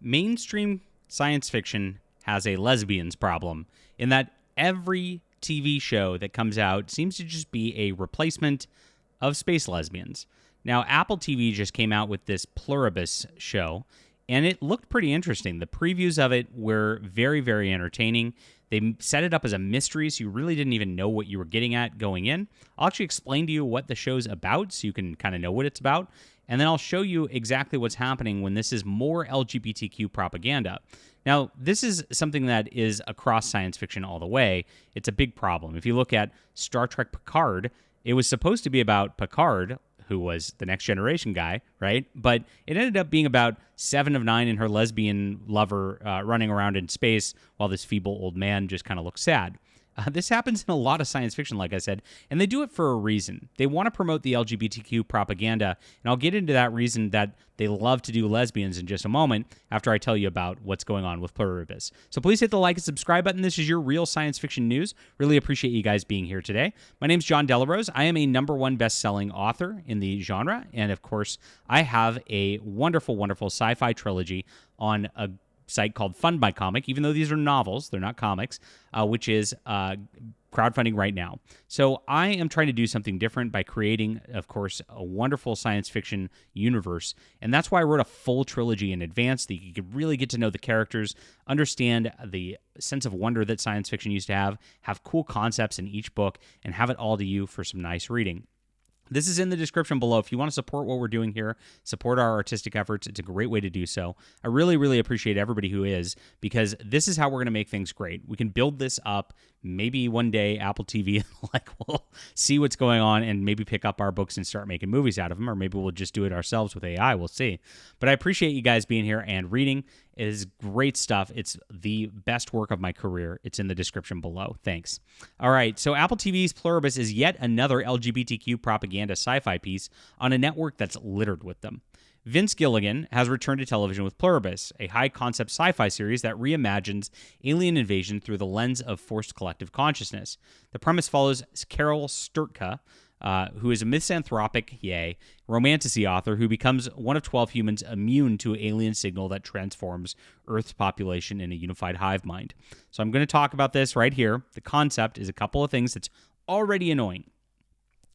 mainstream science fiction has a lesbians problem in that every TV show that comes out seems to just be a replacement of space lesbians. Now, Apple TV just came out with this Pluribus show, and it looked pretty interesting. The previews of it were very, very entertaining. They set it up as a mystery, so you really didn't even know what you were getting at going in. I'll actually explain to you what the show's about so you can kind of know what it's about, and then I'll show you exactly what's happening when this is more LGBTQ propaganda. Now, this is something that is across science fiction all the way. It's a big problem. If you look at Star Trek Picard, it was supposed to be about Picard, who was the Next Generation guy, right? But it ended up being about Seven of Nine and her lesbian lover running around in space while this feeble old man just kind of looks sad. This happens in a lot of science fiction, like I said, and they do it for a reason. They want to promote the LGBTQ propaganda, and I'll get into that reason that they love to do lesbians in just a moment after I tell you about what's going on with Pluribus. So please hit the like and subscribe button. This is your real science fiction news. Really appreciate you guys being here today. My name's John Delarose. I am a #1 best-selling author in the genre, and of course, I have a wonderful, wonderful sci-fi trilogy on a site called Fund My Comic, even though these are novels, they're not comics, which is crowdfunding right now. So I am trying to do something different by creating, of course, a wonderful science fiction universe. And that's why I wrote a full trilogy in advance that you could really get to know the characters, understand the sense of wonder that science fiction used to have cool concepts in each book, and have it all to you for some nice reading. This is in the description below. If you want to support what we're doing here, support our artistic efforts, it's a great way to do so. I really, really appreciate everybody who is, because this is how we're going to make things great. We can build this up. Maybe one day Apple TV will see what's going on and maybe pick up our books and start making movies out of them, or maybe we'll just do it ourselves with AI. We'll see. But I appreciate you guys being here and reading. It is great stuff. It's the best work of my career. It's in the description below. Thanks. All right, so Apple TV's Pluribus is yet another LGBTQ propaganda sci-fi piece on a network that's littered with them. Vince Gilligan has returned to television with Pluribus, a high-concept sci-fi series that reimagines alien invasion through the lens of forced collective consciousness. The premise follows Carol Sturtka, who is a misanthropic, romantasy author who becomes one of 12 humans immune to an alien signal that transforms Earth's population in a unified hive mind. So I'm going to talk about this right here. The concept is a couple of things that's already annoying,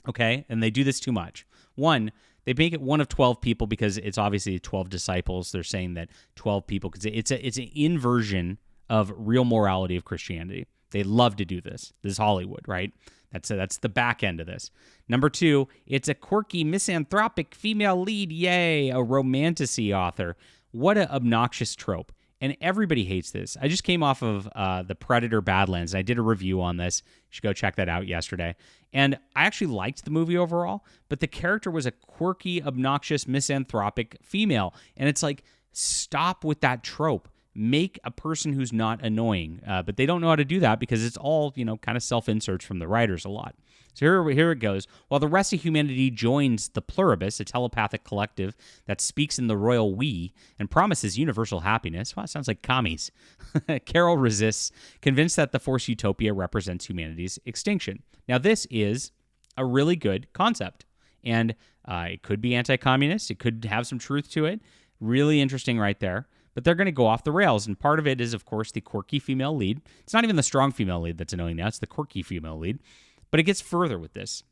okay? And they do this too much. One, they make it one of 12 people because it's obviously 12 disciples. They're saying that 12 people, because it's an inversion of real morality of Christianity. They love to do this. This is Hollywood, right? That's the back end of this. Number two, it's a quirky, misanthropic female lead. Yay, a romantasy author. What an obnoxious trope. And everybody hates this. I just came off of the Predator Badlands, and I did a review on this. You should go check that out yesterday. And I actually liked the movie overall, but the character was a quirky, obnoxious, misanthropic female. And it's like, stop with that trope. Make a person who's not annoying. But they don't know how to do that because it's all, kind of self-inserts from the writers a lot. So here it goes. While the rest of humanity joins the Pluribus, a telepathic collective that speaks in the royal we and promises universal happiness. Wow, it sounds like commies. Carol resists, convinced that the Force Utopia represents humanity's extinction. Now, this is a really good concept. And it could be anti-communist. It could have some truth to it. Really interesting right there. But they're going to go off the rails, and part of it is, of course, the quirky female lead. It's not even the strong female lead that's annoying now. It's the quirky female lead. But it gets further with this.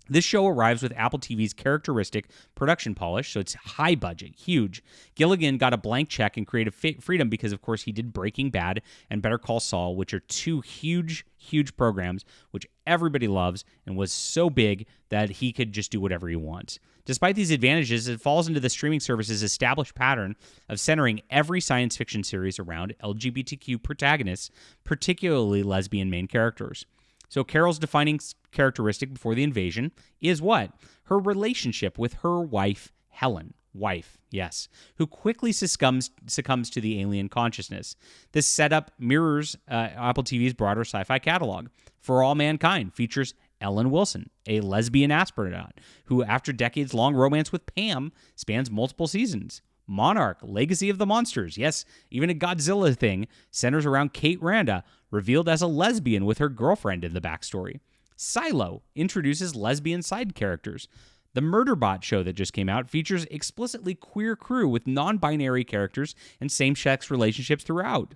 This show arrives with Apple TV's characteristic production polish, so it's high budget, huge. Gilligan got a blank check and creative freedom because, of course, he did Breaking Bad and Better Call Saul, which are two huge, huge programs, which everybody loves, and was so big that he could just do whatever he wants. Despite these advantages, it falls into the streaming service's established pattern of centering every science fiction series around LGBTQ protagonists, particularly lesbian main characters. So Carol's defining characteristic before the invasion is what? Her relationship with her wife, Helen. Wife, yes, who quickly succumbs to the alien consciousness. This setup mirrors Apple TV's broader sci-fi catalog. For All Mankind features Ellen Wilson, a lesbian astronaut who, after decades-long romance with Pam, spans multiple seasons. Monarch, Legacy of the Monsters, yes, even a Godzilla thing, centers around Kate Randa, revealed as a lesbian with her girlfriend in the backstory. Silo introduces lesbian side characters. The Murderbot show that just came out features explicitly queer crew with non-binary characters and same-sex relationships throughout.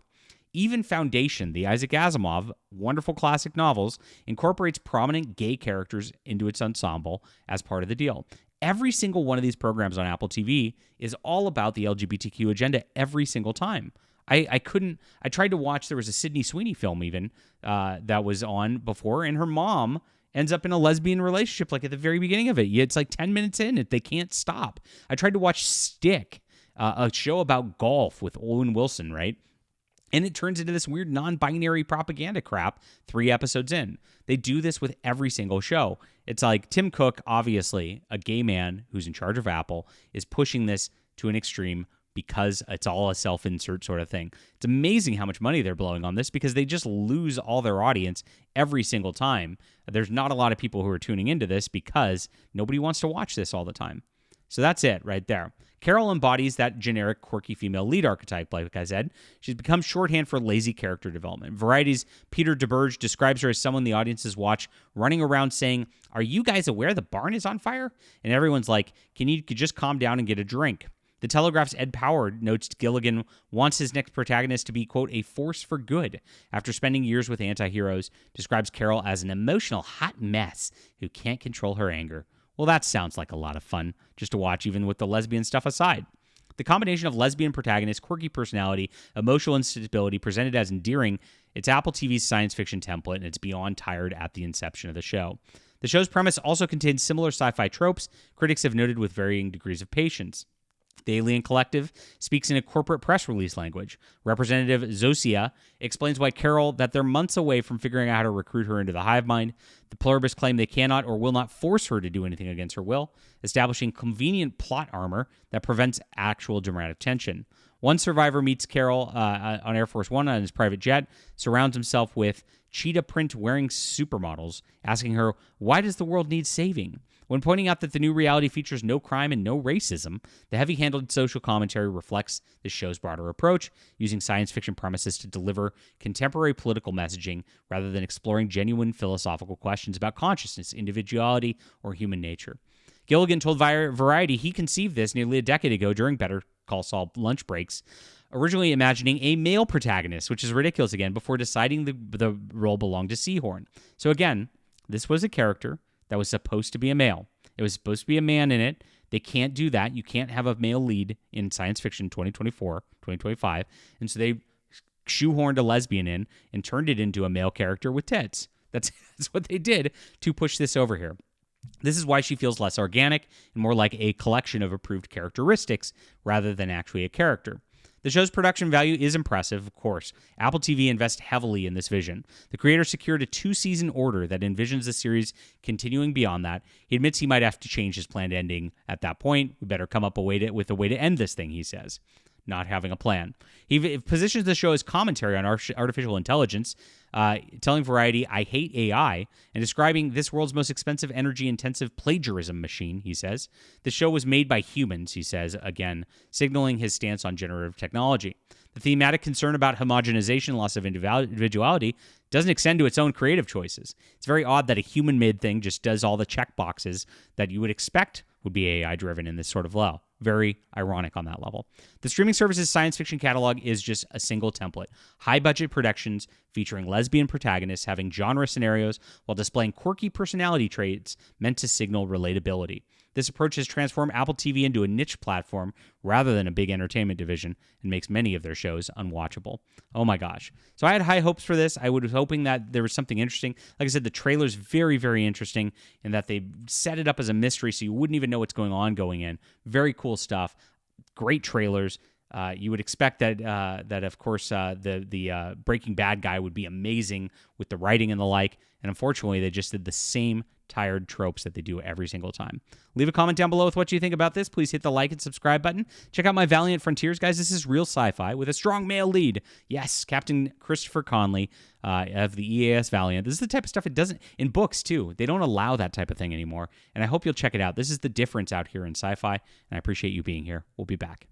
Even Foundation, the Isaac Asimov wonderful classic novels, incorporates prominent gay characters into its ensemble as part of the deal. Every single one of these programs on Apple TV is all about the LGBTQ agenda every single time. I tried to watch, there was a Sydney Sweeney film even that was on before, and her mom ends up in a lesbian relationship like at the very beginning of it. It's like 10 minutes in, they can't stop. I tried to watch Stick, a show about golf with Owen Wilson, right? And it turns into this weird non-binary propaganda crap 3 episodes in. They do this with every single show. It's like Tim Cook, obviously, a gay man who's in charge of Apple, is pushing this to an extreme because it's all a self-insert sort of thing. It's amazing how much money they're blowing on this because they just lose all their audience every single time. There's not a lot of people who are tuning into this because nobody wants to watch this all the time. So that's it right there. Carol embodies that generic quirky female lead archetype, like I said. She's become shorthand for lazy character development. Variety's Peter DeBurge describes her as someone the audiences watch running around saying, "Are you guys aware the barn is on fire?" And everyone's like, Can you just calm down and get a drink? The Telegraph's Ed Power notes Gilligan wants his next protagonist to be, quote, a force for good. After spending years with anti-heroes, describes Carol as an emotional hot mess who can't control her anger. Well, that sounds like a lot of fun, just to watch, even with the lesbian stuff aside. The combination of lesbian protagonist, quirky personality, emotional instability presented as endearing, it's Apple TV's science fiction template, and it's beyond tired at the inception of the show. The show's premise also contains similar sci-fi tropes critics have noted with varying degrees of patience. The Alien Collective speaks in a corporate press release language. Representative Zosia explains why Carol that they're months away from figuring out how to recruit her into the hive mind. The Pluribus claim they cannot or will not force her to do anything against her will, establishing convenient plot armor that prevents actual dramatic tension. One survivor meets Carol on Air Force One on his private jet, surrounds himself with cheetah print wearing supermodels, asking her, why does the world need saving? When pointing out that the new reality features no crime and no racism, the heavy-handed social commentary reflects the show's broader approach, using science fiction premises to deliver contemporary political messaging rather than exploring genuine philosophical questions about consciousness, individuality, or human nature. Gilligan told Variety he conceived this nearly a decade ago during Better Call Saul lunch breaks, originally imagining a male protagonist, which is ridiculous again, before deciding the role belonged to Seahorn. So again, this was a character that was supposed to be a male. It was supposed to be a man in it. They can't do that. You can't have a male lead in science fiction 2024, 2025. And so they shoehorned a lesbian in and turned it into a male character with tits. That's what they did to push this over here. This is why she feels less organic and more like a collection of approved characteristics rather than actually a character. The show's production value is impressive, of course. Apple TV invests heavily in this vision. The creator secured a 2-season order that envisions the series continuing beyond that. He admits he might have to change his planned ending at that point. We better come up with a way to end this thing, he says. Not having a plan. He positions the show as commentary on artificial intelligence, telling Variety, I hate AI, and describing this world's most expensive energy-intensive plagiarism machine, he says. The show was made by humans, he says, again, signaling his stance on generative technology. The thematic concern about homogenization, loss of individuality, doesn't extend to its own creative choices. It's very odd that a human-made thing just does all the check boxes that you would expect would be AI-driven in this sort of law. Very ironic on that level. The streaming service's science fiction catalog is just a single template. High-budget productions featuring lesbian protagonists having genre scenarios while displaying quirky personality traits meant to signal relatability. This approach has transformed Apple TV into a niche platform rather than a big entertainment division and makes many of their shows unwatchable. Oh my gosh. So I had high hopes for this. I was hoping that there was something interesting. Like I said, the trailer's very, very interesting in that they set it up as a mystery so you wouldn't even know what's going on going in. Very cool stuff. Great trailers. You would expect that, of course, the Breaking Bad guy would be amazing with the writing and the like. And unfortunately, they just did the same tired tropes that they do every single time. Leave a comment down below with what you think about this. Please hit the like and subscribe button. Check out my Valiant Frontiers, guys. This is real sci-fi with a strong male lead. Yes, Captain Christopher Conley of the EAS Valiant. This is the type of stuff it doesn't, in books too. They don't allow that type of thing anymore. And I hope you'll check it out. This is the difference out here in sci-fi, and I appreciate you being here. We'll be back.